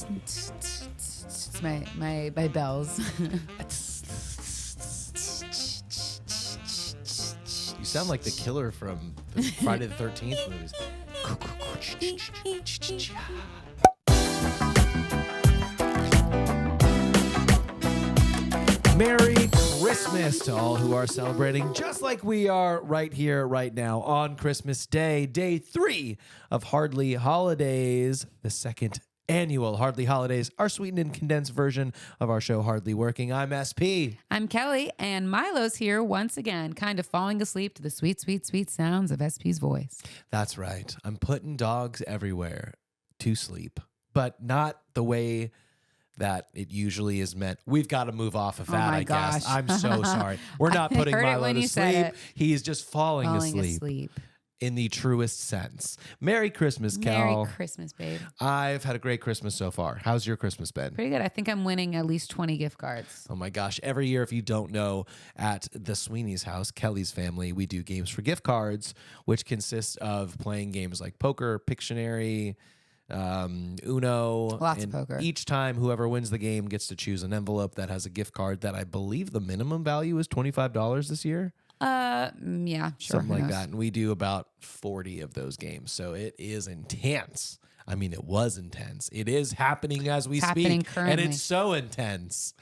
It's my bells. You sound like the killer from the Friday the 13th movies. Merry Christmas to all who are celebrating, just like we are right here, right now, on Christmas Day, day 3 of Hardly Holidays, the second annual Hardly Holidays, our sweetened and condensed version of our show, Hardly Working. I'm SP. I'm Kelly, and Milo's here once again, kind of falling asleep to the sweet, sweet, sweet sounds of SP's voice. That's right. I'm putting dogs everywhere to sleep, but not the way that it usually is meant. We've got to move off of that, I guess. I'm so sorry. We're not putting Milo to sleep. He's just falling asleep in the truest sense. Merry Christmas, Cal. Merry Christmas, babe. I've had a great Christmas so far. How's your Christmas been? Pretty good. I think I'm winning at least 20 gift cards. Oh my gosh. Every year, if you don't know, at the Sweeney's house, Kelly's family, we do games for gift cards, which consists of playing games like poker, Pictionary, Uno. Lots of poker. Each time, whoever wins the game gets to choose an envelope that has a gift card that I believe the minimum value is $25 this year. Yeah, sure. Something like that. And we do about 40 of those games. So it is intense. I mean, it was intense. It is happening as we speak. Currently. And it's so intense.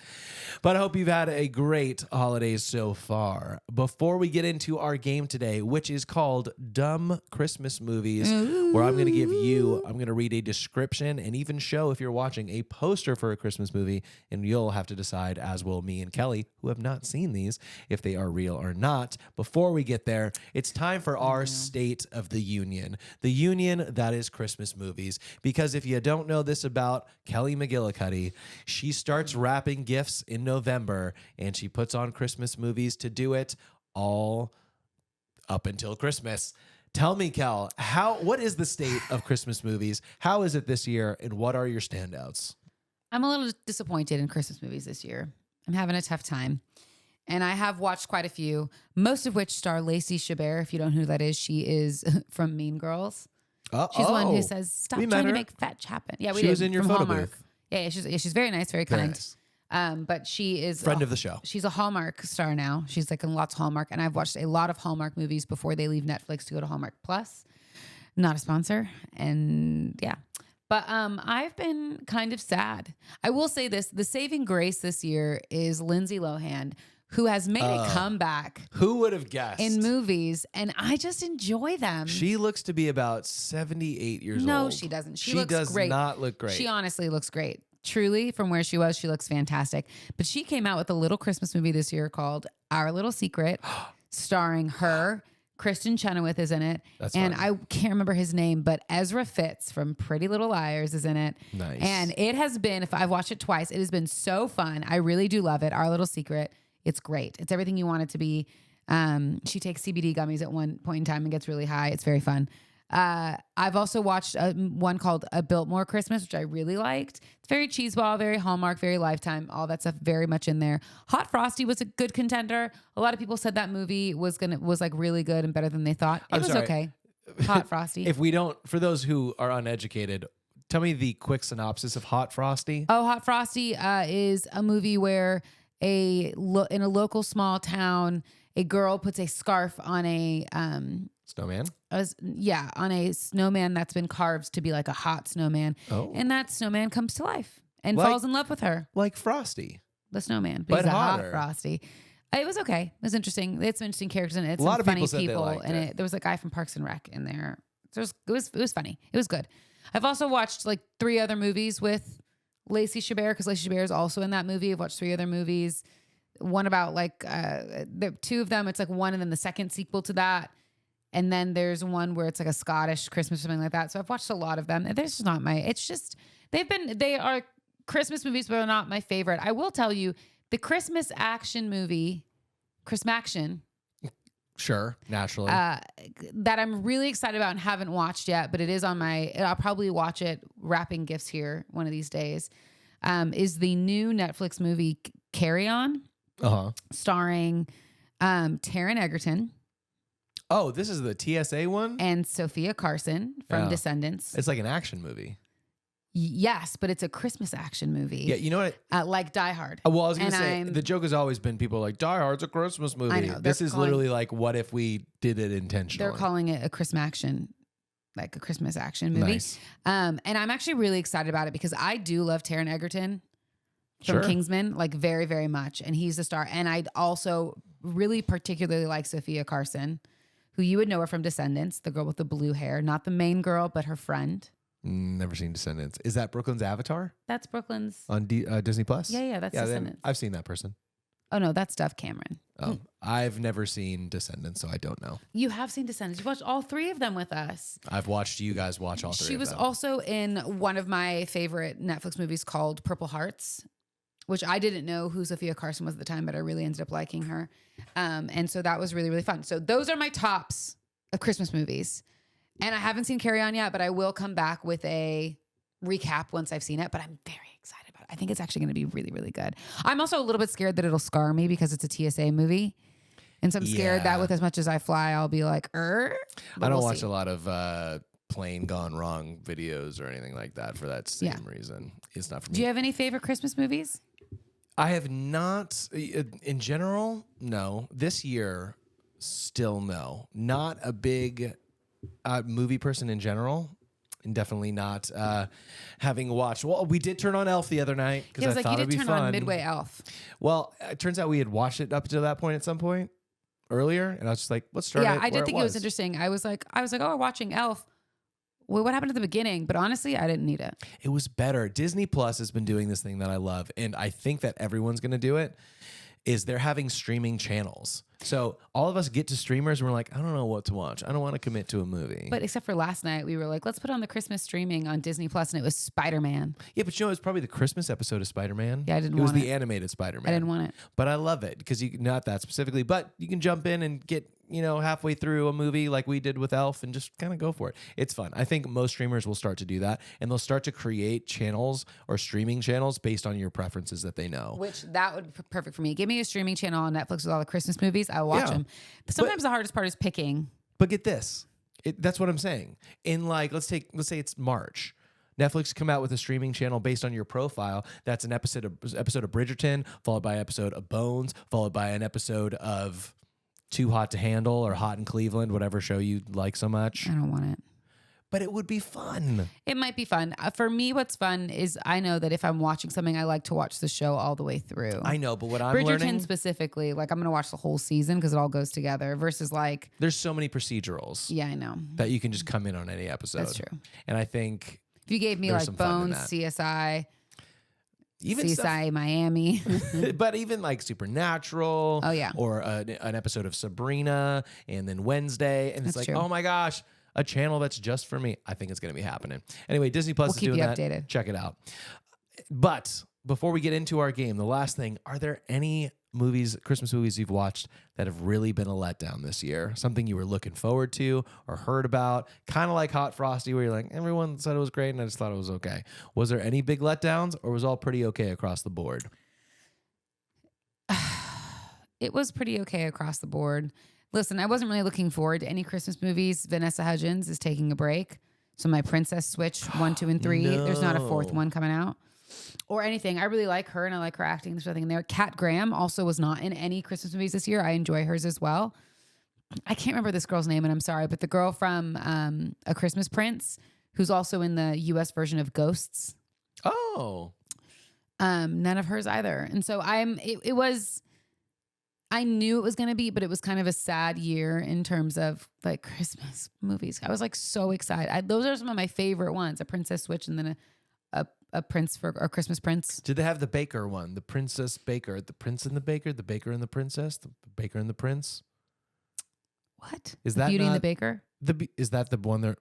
But I hope you've had a great holidays so far. Before we get into our game today, which is called Dumb Christmas Movies, where I'm going to read a description and even show, if you're watching, a poster for a Christmas movie. And you'll have to decide, as will me and Kelly, who have not seen these, if they are real or not. Before we get there, it's time for our State of the Union. The union that is Christmas movies. Because if you don't know this about Kelly McGillicuddy, she starts wrapping gifts in November and she puts on Christmas movies to do it all up until Christmas. Tell me, Kel, what is the state of Christmas movies? How is it this year? And what are your standouts? I'm a little disappointed in Christmas movies this year. I'm having a tough time. And I have watched quite a few, most of which star Lacey Chabert. If you don't know who that is, she is from Mean Girls. She's the one who says, "Stop trying to make fetch happen." Yeah, she was in your photo Hallmark. booth. Yeah, she's very nice, very kind. Nice. But she is friend of the show. She's a Hallmark star now. She's like in lots of Hallmark, and I've watched a lot of Hallmark movies before they leave Netflix to go to Hallmark Plus. Not a sponsor, and yeah. But I've been kind of sad. I will say this: the saving grace this year is Lindsay Lohan, who has made a comeback. Who would have guessed? In movies, and I just enjoy them. She looks to be about 78 years old. No, she doesn't. She looks does great. Not look great. She honestly looks great. Truly, from where she was, she looks fantastic. But she came out with a little Christmas movie this year called Our Little Secret, starring her. Kristen Chenoweth is in it. That's and fun. I can't remember his name, but Ezra Fitz from Pretty Little Liars is in it. Nice. And it has been, if I've watched it twice, it has been so fun. I really do love it. Our Little Secret. It's great. It's everything you want it to be. She takes CBD gummies at one point in time and gets really high. It's very fun. I've also watched one called A Biltmore Christmas, which I really liked. It's very cheeseball, very Hallmark, very Lifetime, all that stuff very much in there. Hot Frosty was a good contender. A lot of people said that movie was like really good and better than they thought. It was okay. Hot Frosty. For those who are uneducated, tell me the quick synopsis of Hot Frosty. Oh, Hot Frosty is a movie where in a local small town, a girl puts a scarf on a snowman. On a snowman that's been carved to be like a hot snowman. Oh. And that snowman comes to life and falls in love with her. Like Frosty. The snowman. But he's a hotter. hot Frosty. It was okay. It was interesting. It's some interesting characters in it. It's a lot some of funny people said they liked in it. There was a guy from Parks and Rec in there. So it was funny. It was good. I've also watched like 3 other movies with Lacey Chabert, because Lacey Chabert is also in that movie. I've watched 3 other movies. One about like the 2 of them. It's like one and then the second sequel to that. And then there's one where it's like a Scottish Christmas or something like that. So I've watched a lot of them. There's just not they are Christmas movies, but they're not my favorite. I will tell you, the Christmas action movie, Christmaction. Sure, naturally. That I'm really excited about and haven't watched yet, but it is on I'll probably watch it wrapping gifts here one of these days, is the new Netflix movie Carry On, starring Taron Egerton. Oh, this is the TSA one? And Sophia Carson from Descendants. It's like an action movie. Yes, but it's a Christmas action movie. Yeah, you know what? Like Die Hard. Well, I was going to say, I'm- the joke has always been people like, Die Hard's a Christmas movie. I know, This they're is calling- literally like, what if we did it intentionally? They're calling it a Christmas action, like a Christmas action movie. Nice. And I'm actually really excited about it because I do love Taron Egerton from Sure. Kingsman, like very, very much. And he's the star. And I also really particularly like Sophia Carson, who you would know her from Descendants, the girl with the blue hair, not the main girl, but her friend. Never seen Descendants. Is that Brooklyn's Avatar That's Brooklyn's. on Disney Plus? Yeah, that's Descendants. I've seen that person. Oh no, that's Dove Cameron. Oh, I've never seen Descendants, so I don't know. You have seen Descendants. You watched all three of them with us. I've watched you guys watch all three She of was them. also in one of my favorite Netflix movies called Purple Hearts, which I didn't know who Sophia Carson was at the time, but I really ended up liking her. And so that was really, really fun. So those are my tops of Christmas movies. And I haven't seen Carry On yet, but I will come back with a recap once I've seen it. But I'm very excited about it. I think it's actually going to be really, really good. I'm also a little bit scared that it'll scar me because it's a TSA movie. And so I'm scared that with As Much As I Fly, I'll be like, I don't watch a lot of plane gone wrong videos or anything like that for that same reason. It's not for me. Do you have any favorite Christmas movies? I have not, in general, no. This year, still no. Not a big movie person in general. And definitely not having watched. Well, we did turn on Elf the other night because Yeah, I was I like, thought you it'd did be turn fun. on Midway Elf. Well, it turns out we had watched it up to that point at some point earlier, and I was just like, let's start. Yeah, I did think it was interesting. I was like, oh, we're watching Elf. Well, what happened at the beginning? But honestly, I didn't need it. It was better. Disney Plus has been doing this thing that I love, and I think that everyone's going to do it. Is they're having streaming channels. So all of us get to streamers and we're like, I don't know what to watch. I don't want to commit to a movie. But except for last night, we were like, let's put on the Christmas streaming on Disney Plus, and it was Spider-Man. Yeah, but you know, it's probably the Christmas episode of Spider-Man. Yeah, I didn't It was want the it. animated Spider-Man. I didn't want it. But I love it because you not that specifically, but you can jump in and get, you know, halfway through a movie like we did with Elf and just kind of go for it. It's fun. I think most streamers will start to do that, and they'll start to create channels or streaming channels based on your preferences that they know. Which that would be perfect for me. Give me a streaming channel on Netflix with all the Christmas movies. I'll watch them. Sometimes the hardest part is picking. But get this. That's what I'm saying. In like, let's say it's March. Netflix come out with a streaming channel based on your profile. That's an episode of Bridgerton, followed by an episode of Bones, followed by an episode of Too Hot to Handle or Hot in Cleveland, whatever show you like so much. I don't want it. But it would be fun. It might be fun. For me, what's fun is I know that if I'm watching something, I like to watch the show all the way through. I know, but what I'm Bridgerton learning, specifically, like I'm going to watch the whole season because it all goes together versus like, there's so many procedurals yeah, I know. that you can just come in on any episode. That's true. And I think If you gave me There's like some fun in Bones, that. CSI, even CSI Miami. but even like Supernatural, Oh, yeah. or an episode of Sabrina, and then Wednesday, and it's That's like, true. oh my gosh, a channel that's just for me. I think it's going to be happening. Anyway, Disney Plus is keep doing you that. updated. Check it out. But before we get into our game, the last thing: are there any Christmas movies you've watched that have really been a letdown this year? Something you were looking forward to or heard about, kind of like Hot Frosty, where you're like, everyone said it was great, and I just thought it was okay. Was there any big letdowns, or was all pretty okay across the board? It was pretty okay across the board. Listen, I wasn't really looking forward to any Christmas movies. Vanessa Hudgens is taking a break. So my Princess Switch 1, 2, and 3. There's not a fourth one coming out. Or anything. I really like her and I like her acting. There's nothing in there. Kat Graham also was not in any Christmas movies this year. I enjoy hers as well. I can't remember this girl's name and I'm sorry, but the girl from A Christmas Prince, who's also in the US version of Ghosts. Oh. None of hers either. And so I knew it was going to be, but it was kind of a sad year in terms of like Christmas movies. I was like so excited. Those are some of my favorite ones, a Princess Switch and then a Prince for a Christmas Prince. Did they have the Baker one? The Princess Baker, the Prince and the Baker, the Baker and the Princess, the Baker and the Prince? What? Is The that Beauty and the not- Baker? Is that the one there?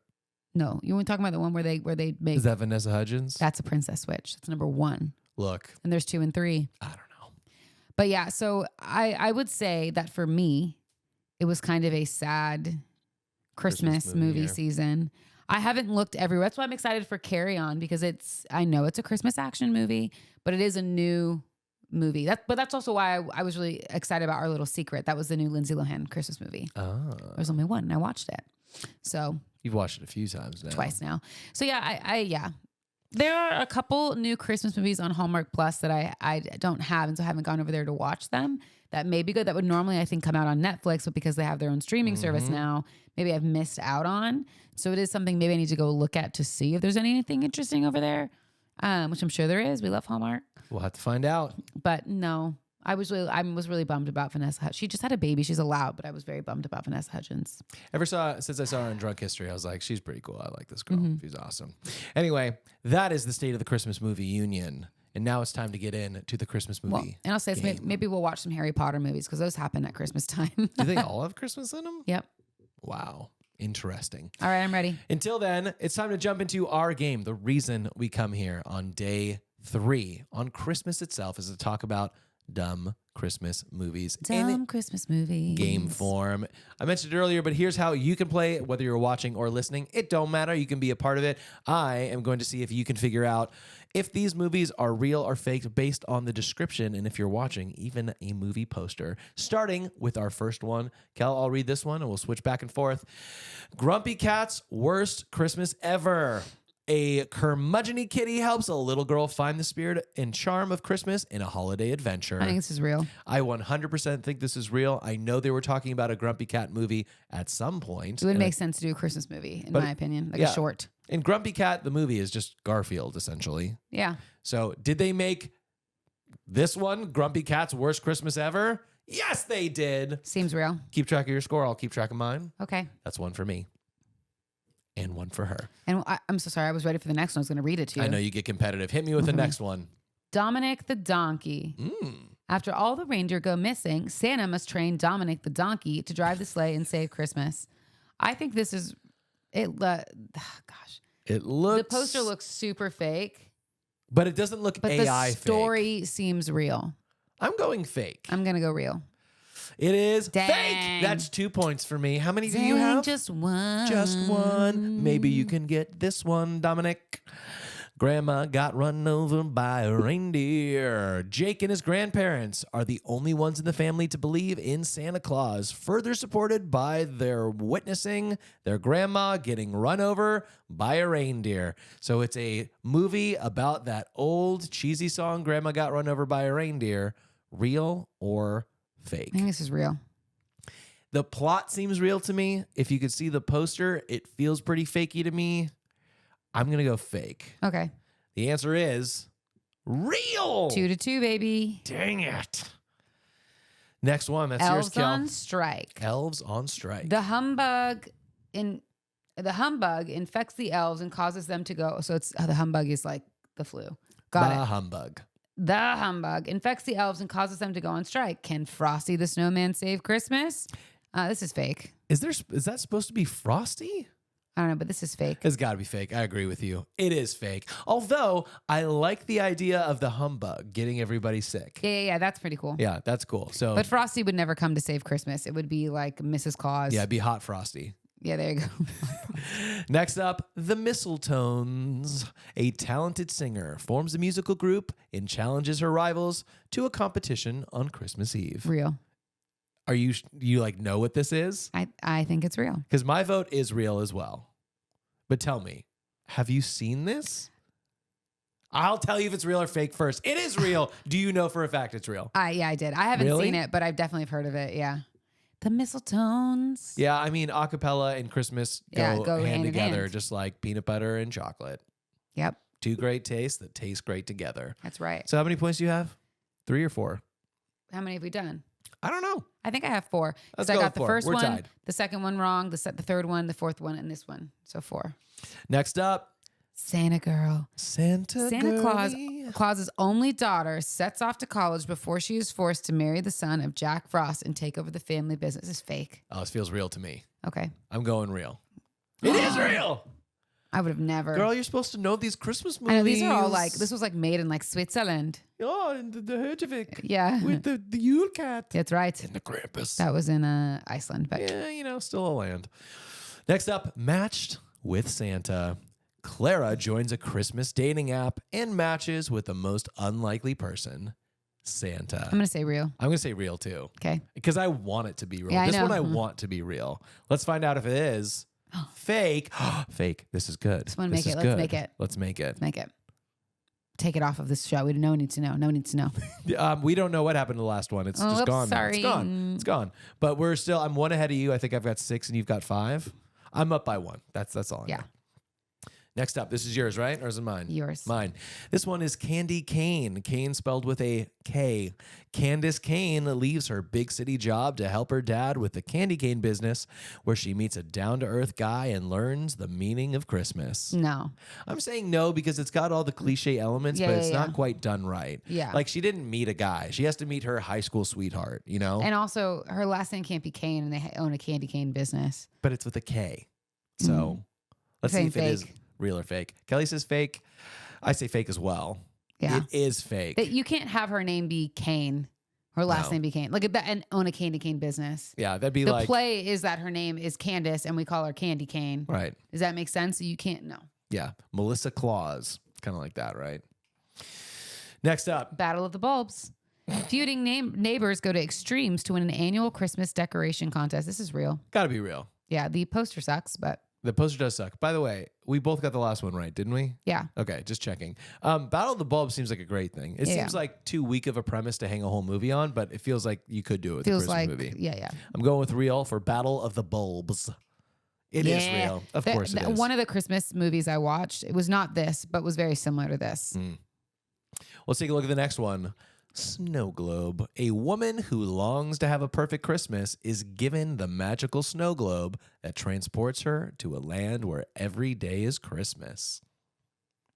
No, you weren't talking about the one where they make Is that Vanessa Hudgens? that's a Princess Switch. That's number 1. Look, And there's 2 and 3. I don't know. But yeah, so I would say that for me, it was kind of a sad Christmas movie movie year. season. I haven't looked everywhere. That's why I'm excited for Carry On because I know it's a Christmas action movie, but it is a new movie. But that's also why I was really excited about Our Little Secret. That was the new Lindsay Lohan Christmas movie. Oh. There's only one and I watched it. So You've watched it a few times now. twice now. So yeah, There are a couple new Christmas movies on Hallmark Plus that I don't have, and so I haven't gone over there to watch them. That may be good. That would normally, I think, come out on Netflix, but because they have their own streaming service now, maybe I've missed out on. So it is something maybe I need to go look at to see if there's anything interesting over there, which I'm sure there is. We love Hallmark. We'll have to find out. But no, I was really bummed about Vanessa Hudgens. She just had a baby. She's allowed, but I was very bummed about Vanessa Hudgens. Since I saw her in Drunk History, I was like, she's pretty cool. I like this girl. She's awesome. Anyway, that is the state of the Christmas movie union. And now it's time to get into the Christmas movie. Well, and I'll say this, maybe we'll watch some Harry Potter movies because those happen at Christmas time. Do they all have Christmas in them? Yep. Wow. Interesting. All right, I'm ready. Until then, it's time to jump into our game. The reason we come here on day 3 on Christmas itself is to talk about dumb Christmas movies. Dumb Christmas movies. Game form. I mentioned it earlier, but here's how you can play it, whether you're watching or listening. It don't matter. You can be a part of it. I am going to see if you can figure out if these movies are real or fake based on the description, and if you're watching, even a movie poster. Starting with our first one. Kel, I'll read this one, and we'll switch back and forth. Grumpy Cat's worst Christmas ever. A curmudgeon-y kitty helps a little girl find the spirit and charm of Christmas in a holiday adventure. I think this is real. I 100% think this is real. I know they were talking about a Grumpy Cat movie at some point. It would make sense to do a Christmas movie, in my opinion, like a short. And Grumpy Cat, the movie, is just Garfield, essentially. Yeah. So did they make this one, Grumpy Cat's worst Christmas ever? Yes, they did. Seems real. Keep track of your score. I'll keep track of mine. Okay. That's one for me. And one for her. And I'm so sorry. I was ready for the next one. I was going to read it to you. I know you get competitive. Hit me with the next one. Dominic the donkey. After all the reindeer go missing, Santa must train Dominic the donkey to drive the sleigh and save Christmas. I think this is it. Gosh, it looks. The poster looks super fake, but it doesn't look but AI. The story fake. seems real. I'm going fake. I'm gonna go real. It is Dang. fake. That's 2 points for me. How many do you have? Just one. Just one. Maybe you can get this one, Dominic. Grandma got run over by a reindeer. Jake and his grandparents are the only ones in the family to believe in Santa Claus, further supported by their witnessing their grandma getting run over by a reindeer. So it's a movie about that old cheesy song, Grandma Got Run Over by a Reindeer. Real or fake? I think this is real. The plot seems real to me. If you could see the poster, it feels pretty fakey to me. I'm going to go fake. Okay. The answer is real. 2-2, baby. Dang it. Next one. That's yours, Elves Kel. on strike. Elves on strike. The humbug infects the elves and causes them to go. So it's the humbug is like the flu. Got it. The humbug. The humbug infects the elves and causes them to go on strike. Can Frosty the Snowman save Christmas? This is fake. Is that supposed to be Frosty? I don't know, but this is fake. It's got to be fake. I agree with you. It is fake. Although I like the idea of the humbug getting everybody sick. Yeah. That's pretty cool. Yeah, that's cool. So, but Frosty would never come to save Christmas. It would be like Mrs. Claus. yeah, it'd be Hot Frosty. Yeah, there you go. Next up, the Mistletones. A talented singer forms a musical group and challenges her rivals to a competition on Christmas Eve. Real. Are you like know what this is? I think it's real. Because my vote is real as well. But tell me, have you seen this? I'll tell you if it's real or fake first. It is real. Do you know for a fact it's real? Yeah, I did. I haven't Really? seen it, but I've definitely heard of it. Yeah. The Mistletones. Yeah, I mean, acapella and Christmas go hand in together, hand. just like peanut butter and chocolate. Yep. Two great tastes that taste great together. That's right. So how many points do you have? 3 or 4? How many have we done? I don't know. I think I have 4. Let's I go got with the 4. first We're one, tied. the second one wrong, the third one, the fourth one, and this one. So 4. Next up, Santa girl. Santa Claus's only daughter sets off to college before she is forced to marry the son of Jack Frost and take over the family business. This is fake. Oh, this feels real to me. Okay. I'm going real. It is real. I would have never. Girl, you're supposed to know these Christmas movies. I know these are all like, this was like made in like Switzerland. Oh, and the Herjavik. Yeah. With the Yule Cat. That's right. And the Krampus. That was in Iceland. But Yeah, still a land. Next up, matched with Santa. Clara joins a Christmas dating app and matches with the most unlikely person, Santa. I'm going to say real. I'm going to say real too. Okay. Because I want it to be real. Yeah, This I know. one I want to be real. Let's find out if it is fake. Fake. This is good. This one, make it. Let's good. make it. Let's make it. Make it. take it off of this show. No one needs to know. No one needs to know. We don't know what happened to the last one. It's just oops, gone. sorry. It's gone. It's gone. But I'm one ahead of you. I think I've got 6 and you've got 5. I'm up by 1. That's all. I know. Next up, this is yours, right? Or is it mine? Yours. Mine. This one is Candy Kane. Kane spelled with a K. Candace Kane leaves her big city job to help her dad with the candy cane business, where she meets a down-to-earth guy and learns the meaning of Christmas. No. I'm saying no because it's got all the cliche elements, but it's not quite done right. Yeah. Like she didn't meet a guy. She has to meet her high school sweetheart, you know? And also, her last name can't be Kane, and they own a candy cane business. But it's with a K. So let's see if it is real or fake. Kelly says fake. I say fake as well. Yeah. It is fake. That you can't have her name be Kane. Her last name be Kane. Like that, and own a candy cane business. Yeah, that'd be the like... play is that her name is Candace and we call her Candy Cane. Right. Does that make sense? So you can't know. Yeah. Melissa Claus. Kind of like that, right? Next up. Battle of the Bulbs. Feuding neighbors go to extremes to win an annual Christmas decoration contest. This is real. Gotta be real. Yeah, the poster sucks, but... The poster does suck. By the way, we both got the last one right, didn't we? Yeah. Okay, just checking. Battle of the Bulbs seems like a great thing. It seems like too weak of a premise to hang a whole movie on, but it feels like you could do it with a Christmas movie. Yeah. I'm going with real for Battle of the Bulbs. It is real. Of course it is. One of the Christmas movies I watched, it was not this, but was very similar to this. Let's take a look at the next one. Snow globe. A woman who longs to have a perfect Christmas is given the magical snow globe that transports her to a land where every day is Christmas.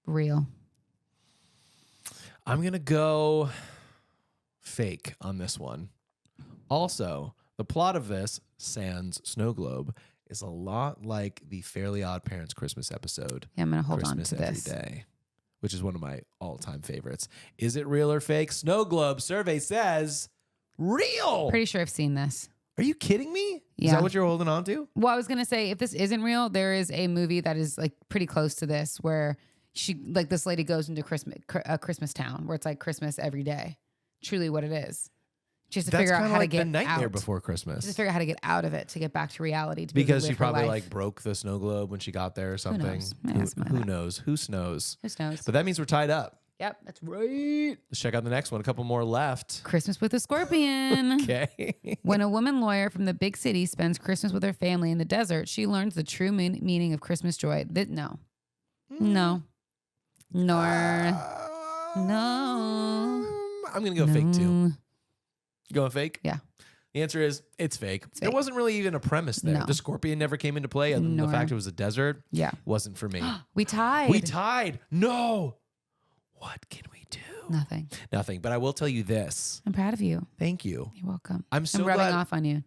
Real. I'm going to go fake on this one. Also, the plot of this, sans snow globe, is a lot like the Fairly Odd Parents Christmas episode. Yeah, I'm going to hold Christmas on to this. Every Day, which is one of my all-time favorites. Is it real or fake? Snow globe survey says real. Pretty sure I've seen this. Are you kidding me? Yeah. Is that what you're holding on to? Well, I was going to say, if this isn't real, there is a movie that is like pretty close to this where this lady goes into a Christmas town where it's like Christmas every day. Truly what it is. She has to figure out how to get the Nightmare out. Before Christmas. She has to figure out how to get out of it to get back to reality. Because she live her probably life. like broke the snow globe when she got there or something. knows? Yeah, Who knows? Who knows? Who knows? But that means we're tied up. Yep, that's right. Let's check out the next one. A couple more left. Christmas with a Scorpion. Okay. When a woman lawyer from the big city spends Christmas with her family in the desert, she learns the true meaning of Christmas joy. No. No. No. I'm going to go fake too. You going fake? Yeah. The answer is it's fake. It's There fake. wasn't really even a premise there. No. The scorpion never came into play, other than the Nor. fact it was a desert. Yeah. Wasn't for me. We tied. We tied. No. What can we do? Nothing. Nothing. But I will tell you this. I'm proud of you. Thank you. You're welcome. I'm so rubbing glad. off on you.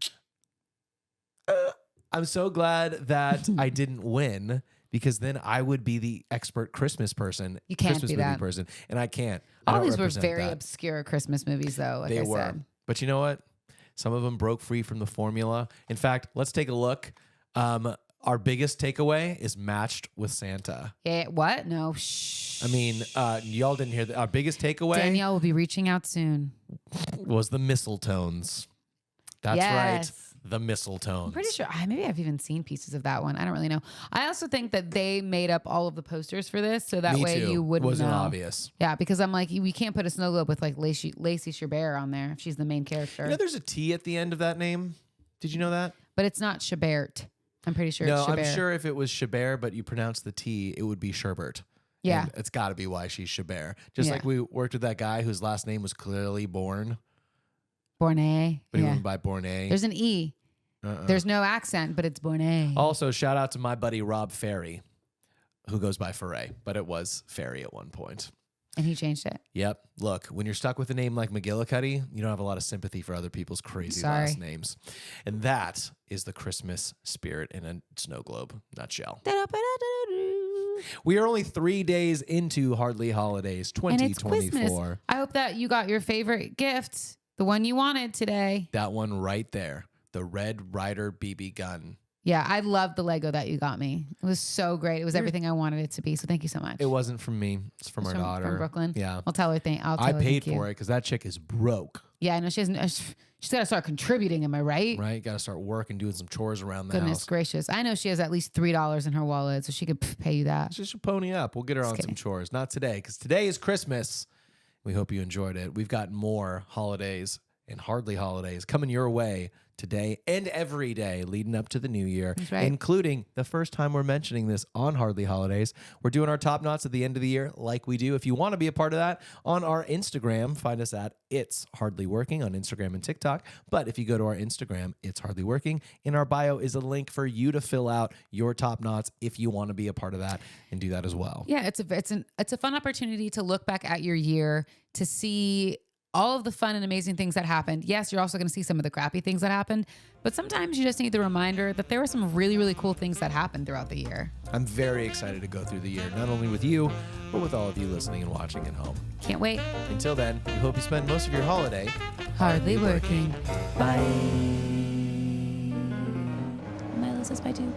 I'm so glad that I didn't win, because then I would be the expert Christmas person. You can't Christmas be movie that. person, and I can't. I All don't these were represent very that. obscure Christmas movies, though. Like They I were. said. But you know what? Some of them broke free from the formula. In fact, let's take a look. Our biggest takeaway is matched with Santa. Yeah. What? No. Shh. I mean, y'all didn't hear that. Our biggest takeaway Danielle will be reaching out soon. was the mistletones. That's Yes. right. The mistletones. I'm pretty sure. Maybe I've even seen pieces of that one. I don't really know. I also think that they made up all of the posters for this, so that Me way too. you wouldn't Wasn't know. obvious. Yeah, because I'm like, we can't put a snow globe with like Lacey Chabert on there if she's the main character. You know, there's a T at the end of that name. Did you know that? But it's not Chabert. I'm pretty sure No, it's Chabert. I'm sure if it was Chabert, but you pronounce the T, it would be Sherbert. Yeah. And it's got to be why she's Chabert. Just Yeah. like we worked with that guy whose last name was clearly Bourne, Bornay. but he Yeah. went by Bournay. There's an E. There's no accent, but it's Bornay. Also, shout out to my buddy Rob Ferry, who goes by Ferre, but it was Ferry at one point. And he changed it. Yep. Look, when you're stuck with a name like McGillicuddy, you don't have a lot of sympathy for other people's crazy Sorry. last names. And that is the Christmas spirit in a snow globe nutshell. We are only 3 days into Hardly Holidays And it's Christmas. 2024. I hope that you got your favorite gift, the one you wanted today. That one right there, the Red Ryder BB gun. Yeah, I loved the Lego that you got me. It was so great. It was everything I wanted it to be. So thank you so much. It wasn't from me. It's from our daughter. From Brooklyn. Yeah. I'll tell her I paid for it because that chick is broke. Yeah, I know she's got to start contributing. Am I right? Right. Got to start working, doing some chores around the Goodness house. gracious. I know she has at least $3 in her wallet, so she could pay you that. She should pony up. We'll get her on some chores. Not today, because today is Christmas. We hope you enjoyed it. We've got more holidays and hardly holidays coming your way today and every day leading up to the new year, right. including the first time we're mentioning this on Hardly Holidays. We're doing our top knots at the end of the year like we do. If you want to be a part of that on our Instagram, find us at It's Hardly Working on Instagram and TikTok. But if you go to our Instagram, It's Hardly Working, in our bio is a link for you to fill out your top knots if you want to be a part of that and do that as well. Yeah, it's a fun opportunity to look back at your year, to see all of the fun and amazing things that happened. Yes, you're also going to see some of the crappy things that happened, but sometimes you just need the reminder that there were some really, really cool things that happened throughout the year. I'm very excited to go through the year, not only with you, but with all of you listening and watching at home. Can't wait. Until then, we hope you spend most of your holiday hardly working. Bye. Milo says bye too.